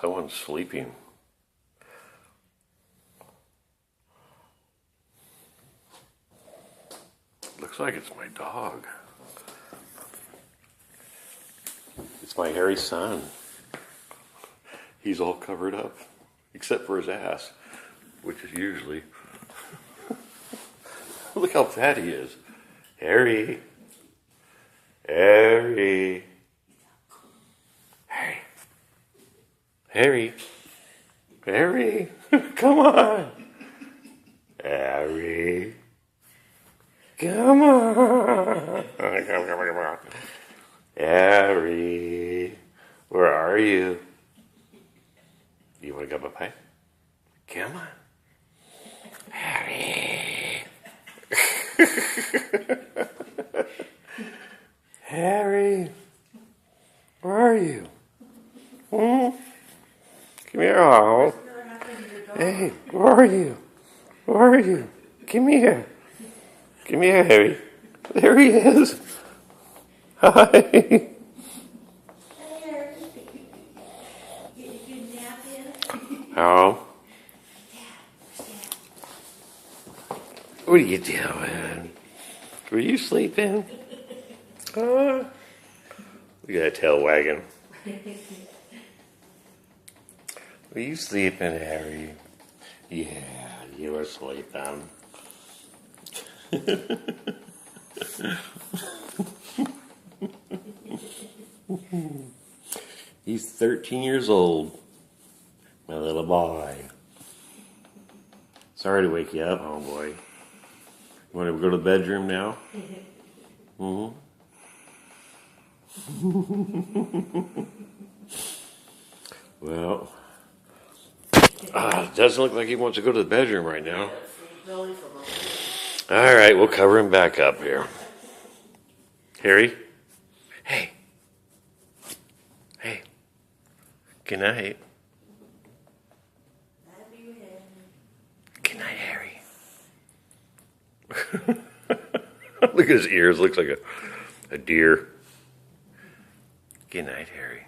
Someone's sleeping. Looks like it's my dog. It's my hairy son. He's all covered up, except for his ass, which is usually... Look how fat he is. Harry. Harry. Harry. Harry. Harry. Come on. Harry. Come on. Come on. Harry. Where are you? You want to get my pie? Come on. Harry. Harry. Where are you? Come here. Oh. Hey, where are you? Where are you? Come here. Come here, Harry. There he is. Hi. Hey, you nap in? Oh. What are you doing? Were you sleeping? Look at that tail wagging. Were you sleeping, Harry? Yeah, you were sleeping. He's 13 years old, my little boy. Sorry to wake you up, homeboy. You want to go to the bedroom now? Mm-hmm. Well, it doesn't look like he wants to go to the bedroom right now. All right, we'll cover him back up here. Harry? Hey. Hey. Good night. Good night, Harry. Look at his ears. Looks like a deer. Good night, Harry.